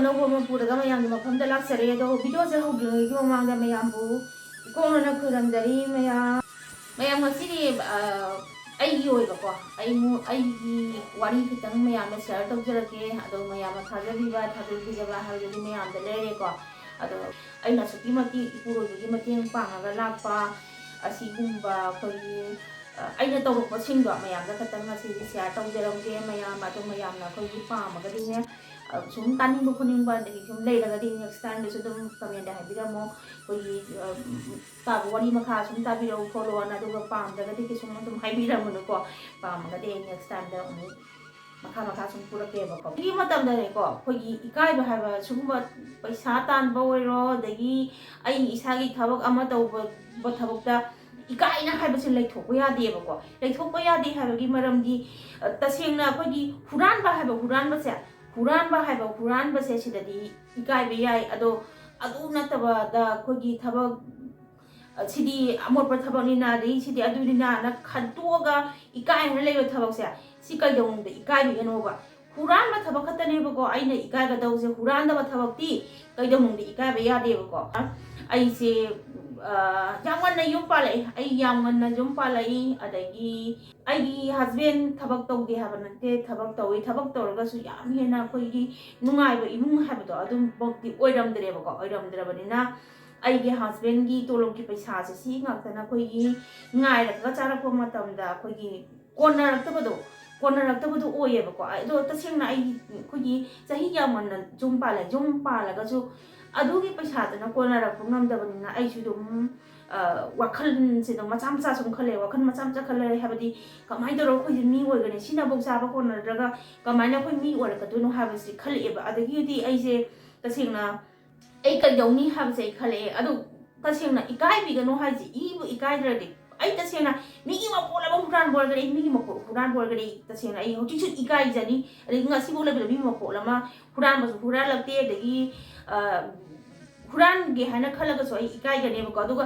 ꯑꯅꯧꯕ ꯑꯃ ꯄꯨꯔꯒ ꯃꯌꯥꯝꯒꯤ ꯃꯐꯝꯗ ꯂꯥꯛꯆꯔꯦ ꯑꯗꯣ ꯚꯤꯗꯤꯑꯣꯁꯦ ꯍꯧꯗ꯭ꯔꯤꯉꯩꯒꯤ ꯃꯃꯥꯡꯗ ꯃꯌꯥꯝꯕꯨ ꯏꯀꯣꯡꯅꯅ ꯈꯨꯔꯨꯝꯖꯔꯤ ꯃꯌꯥꯝ ꯉꯁꯤꯗꯤ ꯑꯩꯒꯤ ꯑꯣꯏꯕꯀꯣ ꯑꯩꯒꯤ ꯋꯥꯔꯤ ꯈꯤꯇꯪ ꯃꯌꯥꯝꯗ ꯁꯦꯌꯔ ꯇꯧꯖꯔꯛꯀꯦ ꯑꯗꯣ ꯃꯌꯥꯝꯅ ꯊꯥꯖꯕꯤꯕ ꯊꯥꯖꯕꯤꯗꯕ ꯍꯥꯏꯕꯗꯨꯗꯤ ꯃꯌꯥꯝꯗ ꯂꯩꯔꯦꯀꯣ ꯑꯗꯣ ꯑꯩꯅ ꯑꯁꯨꯛꯀꯤ ꯃꯇꯤꯛ ꯏꯄꯨꯔꯣꯏꯕꯒꯤ ꯃꯇꯦꯡ ꯄꯥꯡꯉꯒ ꯂꯥꯛꯄ ꯑꯁꯤꯒꯨꯝꯕ ꯑꯩꯈꯣꯏꯒꯤ ꯑꯩꯅ ꯇꯧꯔꯛꯄꯁꯤꯡꯗꯣ ꯃꯌꯥꯝꯗ ꯈꯛꯇꯪ ꯉꯁꯤꯗꯤ ꯁꯦꯌꯔ ꯇꯧꯖꯔꯝꯒꯦ ꯑꯗꯣ ꯃꯌꯥꯝꯅ ꯑꯩꯈꯣꯏꯒꯤ ꯄꯥꯝꯃꯒꯗꯤꯅꯦ ꯁꯨꯝ ꯇꯥꯅꯤꯡꯕ ꯈꯣꯠꯅꯤꯡꯕ ꯑꯗꯒꯤ ꯁꯨꯝ ꯂꯩꯔꯒꯗꯤ ꯅꯦꯛꯁ ꯇꯥꯏꯝꯗꯁꯨ ꯑꯗꯨꯝ ꯀꯃꯦꯟꯗ ꯍꯥꯏꯕꯤꯔꯝꯃꯣ ꯑꯩꯈꯣꯏꯒꯤ ꯋꯥꯔꯤ ꯃꯈꯥ ꯁꯨꯝ ꯇꯥꯕꯤꯔꯛꯎ ꯈꯣꯠꯂꯣꯅ ꯑꯗꯨꯒ ꯄꯥꯝꯗ꯭ꯔꯒꯗꯤ ꯀꯩꯁꯨꯝ ꯑꯗꯨꯝ ꯍꯥꯏꯕꯤꯔꯝꯃꯅꯨꯀꯣ ꯄꯥꯝꯃꯒꯗꯤ ꯑꯩ ꯅꯦꯛꯁ ꯇꯥꯏꯝꯗ ꯑꯃꯨꯛ ꯃꯈꯥ ꯁꯨꯝ ꯄꯨꯔꯛꯀꯦꯕꯀꯣ ꯁꯤꯒꯤ ꯃꯇꯝꯗꯅꯦꯀꯣ ꯑꯩꯈꯣꯏꯒꯤ ꯏꯀꯥꯏꯕ ꯍꯥꯏꯕ ꯁꯤꯒꯨꯝꯕ ꯄꯩꯁꯥ ꯇꯥꯟꯕ ꯑꯣꯏꯔꯣ ꯑꯗꯒꯤ ꯑꯩ ꯏꯁꯥꯒꯤ ꯊꯕꯛ ꯑꯃ ꯇꯧꯕ ꯊꯕꯛꯇ इकाइना हाइबसे लेथोकपा यादेबको लेथोकपा यादे हाइबगी मरमदी तसेंगना अखोगी हुरानबा हाइबा हुरानबसे सिददी इकाइबे याय अदो नतबदा अखोगी थबक सिदी अमोरपा थबकनिना दे सिदी अदुनिना न खंतोगा इकाइना लेबा थबकसे सि कइदोंदे इकाइबेगनोबा हुरानबा थबक खतनेबको आइना इकाइगदौसे हुरानदबा थबकती कइदोंदे इकाइबे यादेबको अइसे यामगन्ना युम पालै यामगन्ना युम पालै अदगी अगी हस्बैंड थबक तौदे हाबा नते थबक तौई थबक तौरगसु याम हेना अखोइगी नुंगाइबा इमुंग हाबदो अदुम बक्ति ओइरमद्रेबको ओइरमद्रबनिना अगी हस्बैंड की तोलोबकी पैसासे सि ngakतना अखोइगी ngairaka चारकपा मतमदा अखोइगी कोनरक्तबदो ओयेबको अदो तसेंगना अखोइगी चही यामगन्ना जुम पालगसु अदुगी पैसादना कोनरक्पा ngamdabnina आइसु दुम वाखलसे दम मचा मचा सुम खले वाखल मचा मचा खले हाबदी कमाइ दरो खोइ मी ओइगने सिना बौसाबा कोनरगा कमाइना खोइ मी ओरकदुनो हाबसी खलेबा अदगिदी आइसे तसेंगना आई कइदौनी हाबसे खले अदु तसेंगना इकाइबिगनो हाइजे इबु इकाइद्रदि आई तसेंगना मिगी मपोलबा हुरान बोरगरे मिगी मपो हुरान बोरगरे तसेंगना आई होटिसु इकाइजनी अदि ngasi बोलबे मिगी मपोलमा हुरान बसु हुरान लक्ते अदगी हुरान गे हाना खलगसु आई इकाइगनेबको अदुगा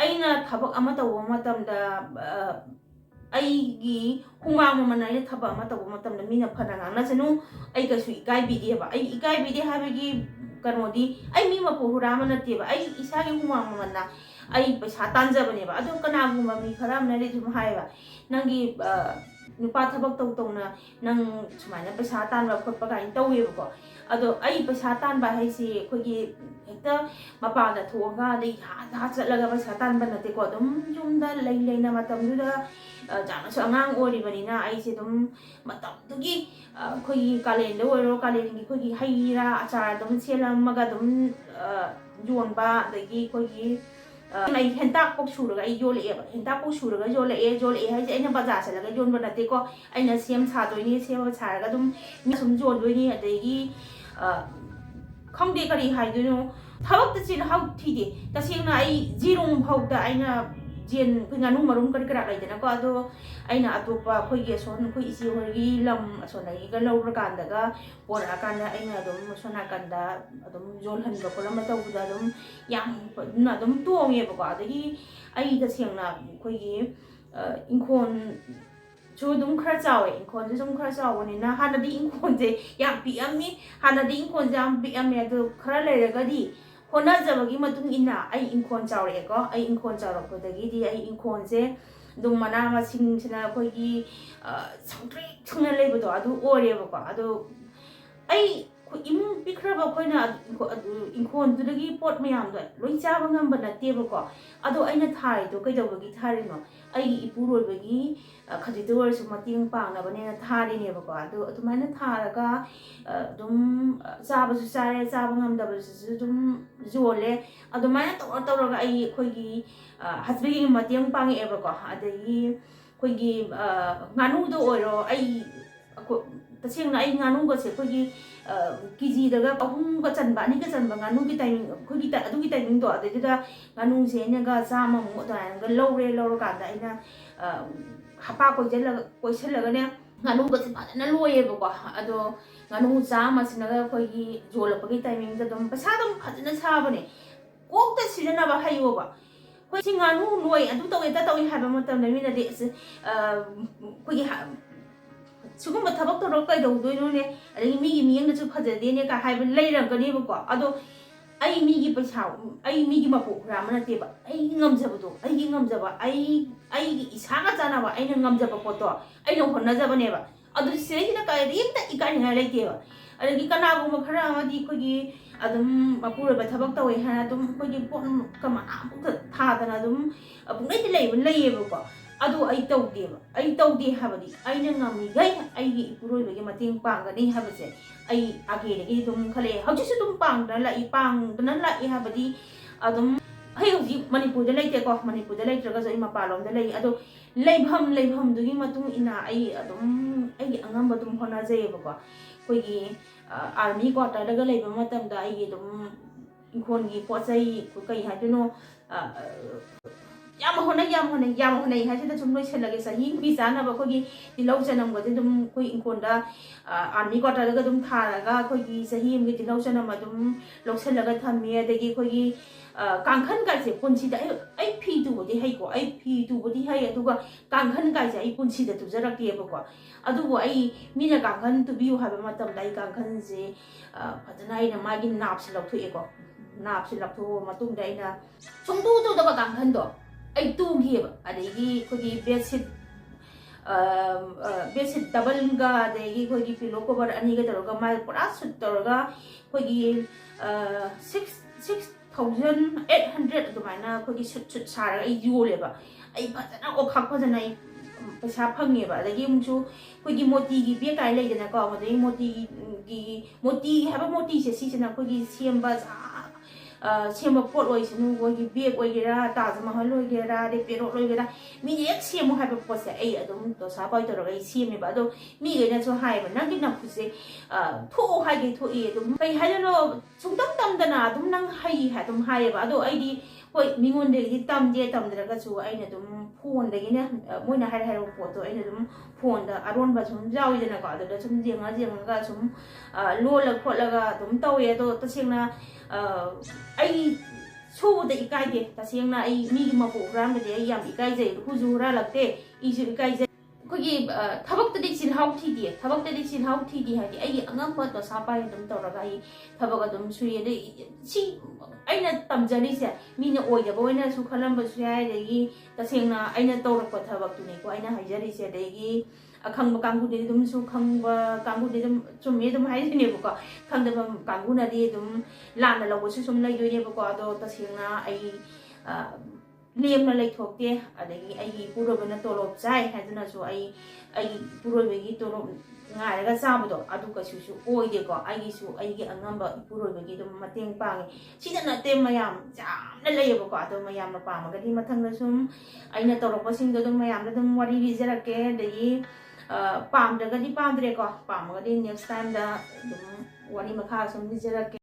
अइना थबक अमा तौबा मतमदा अइगी हुमांग ममना अइना थबक अमा तौबा मतमदा मीना फना ngangnasanu अइ गसु इकाइबिदेबा अइ इकाइबिदे हाबगी कनोदी अइ मी मपो हुरामा नतेबा अइ इसागी हुमांग ममना अइ पैसा तांजबनेबा अदु कनागुमा मी खरामनारे जुम हायबा नंगी नुपा थबक तौना नंग सुमाइना पैसा तानबा खोटपा गाइन तौवेबको अदो अइ पैसा तानबा हाइसे खोगी हेक्ता मपादा थोगा दे हा चलगा पैसा तानबा नतेको अदुम जुमदा लेना मतमदुदा जानासु अंगांग ओरिबनिना आइसे दुम मतमदुगी खोगी कालेंदे ओरो कालेंगी खोगी हैरा अचार दुम सेलमगा दुम योनबा दगी खोगी आई हेंताक पोक सुरगा आई योलेबा हेंताक पोक सुरगा योले हाइसे अइना बाजार चलगा योनबा नतेको अइना सेम सादोइनी सेम सारगा दुम सुम जोनदोइनी अदगी खंगदे करी हाइदुनो थबक चिन हाउ थीदे तसेंगना आई जीरों फाउदा अइना जेन ngaनु marum kari kara laidana ko ado aina atopa khoigi son khoi isi horgi lam asonai ga lawra kanda ga pora kanda aina dum sona kanda adum jol han ba kolam tawda dum yang na dum tuonge ba ko adagi ai da sengna khoigi inkhon chu dum khara chawe inkhon dum khara chawani na hanadi inkhon je yang pi ammi hanadi inkhon jam pi amme ado khara leiragadi होना जबगी मतुंग इना आई इंखोन चावरे को आई इंखोन चावरकोदगी दी आई इंखोन से दुम मना मसिंग सिना खोगी संट्रे छंगना लेबदो अदु ओरेबको अदु आई इमुं पिखरबा खोइना इंखोन दुदगी pot मयाम दो लोइ चाबा ngamba नतेबको अदु आइना थारिदो कइदबगी थारिनो आई इपुरोइबगी खजिदोर सु मतिंग पांगनबनेना थारिनेबको अदु अदुमाइना थारगा दुम चाबसु चारे चाबा ngamdabसु दुम जोले अदुमाइना तौरगा आई खोगी हस्बेगी मतिंग पांगेबको अदगी खोगी nganudo ओइरो आई तसेंगना आई nganuगसे खोगी केजी दगा अहुमगा चनबा अनिगा चनबा nganuगी टाइमिंग खोगी अदुगी टाइमिंग दो अदुदा nganu सेनेगा चामा मु अदानगा लौरकांदा आइना हपा कोइसलगने nganuगसे फजना लोयेबको अदो nganu चामा सिनगा खोगी जोलपगी टाइमिंग दम पैसा दम फजना साबने कोकता सिजनबा हायोबा खोई nganu लोय अदु तौए हाबा मतम नमिना दे खोगी sugumba thabak to rokai do do no ne adagi mi gi miyang na chu phajade ne ka hai ban lai ram kani ba ko ado ai mi gi paisa ai mi gi mapu ra mana te ba ai ngam jaba do ai gi ngam jaba ai gi isa ga jana ba ai na ngam jaba ko to ai no honna jaba ne ba adu se gi na ka rim ta ikai ngai lai te ba adagi kana gu ma khara ma di ko gi adum mapu ba thabak to we ha dum ko gi pon kama na tha da na dum pung nei te lai ban lai ba ko adu ai taude habadi aina ngami gai ai gi puroi bege mating panga ni habase ai age ne gi dum khale hauji su dum pang da la i pang dan la i habadi adum hai hauji manipur da lai te ko manipur da lai traga zo i ma palom da lai adu leibham du gi matung ina ai adum ai gi angam badum hona jai ba ko koi gi army quarter da ga leiba matam da ai gi dum ikhon gi pochai ko kai ha du no yam honai ha sida chum loi chelage sa hi bi sana ba ko gi tilau chanam go dum koi inkon da army quarter ga dum thara ga ko gi sahi mi tilau chanam dum lok chelaga thammi adagi ko gi kangkhan ga se punchi da ai phi tu bodi hai ko ai phi tu bodi hai aduga kangkhan ga se ai punchi da tu jarak ye ba ko adugo ai mina kangkhan toubiyu ha ba matam dai kangkhan je phajana ai na ma gi nap se lok thu e ko nap se lok thu matung dai na chungdu tu da kangkhan do ai tu gi ba adagi ko gi bedsheet double ga adagi ko gi pillow cover ani ga taro ga ma pura sut taro ga ko gi 6800 adumaina ko gi sut sara ai yole ba ai phajana o khak phajana ai paisa phange ba adagi mungsu ko gi moti gi be kai lai dana ko adagi moti haba moti se si sina ko gi semba sema pot oi sinu ko gi bag oi gera taj mahal oi gera de pero oi gera mi ek semu ha ba pot se ai adum to sa pai to ro ai semi ba do mi ge na so hai ba nang gi na khu se thu hai ge thu e dum kai hai no chung tam da na dum nang hai ha dum hai ba do ai di hoi mingon de gi tam je tam dra ga chu ai na dum phone de gi ne moi na hai hai ro pot to ai na dum phone da aron ba chum jaw i na ka da chum jenga ga chum lo la khot la ga dum tau ye do ta sing na ai chu da ikai de ta sing na ai mi gi ma pu ram de ai yam ikai je hu ju ra lak te I ju ikai je ko gi thabak ta di chin hau thi di thabak ta di chin hau thi di ha di ai angam ba to sa pai dum to ra ga ai thabak dum su ye de chi ai na tam jani se mi na oi da bo na su khalam ba su ai de gi ta sing na ai na to ra ko thabak tu ne ko ai na hai jari se de gi akhang ba kang gu de dum su khang ba kang gu de dum chum ye dum hai ne bu ko khang da ba kang gu na di dum la na lo su sum lai yo ne bu ko do ta sing na ai lem na lai thok te adagi ai puro bana tolop chai ha duna so ai puro be gi tolop nga ra ga sa bu do adu ka su oi de ko ai gi su ai gi angam ba puro be gi dum mateng pang si na te mayam jam na lai ba ko adu mayam na pa ma ga di mathang na sum ai na tolop pa sing do dum mayam na dum wari ri jara ke de gi pam da ga di pam dre ko pam ga di next time da dum wari ma kha sum di jara ke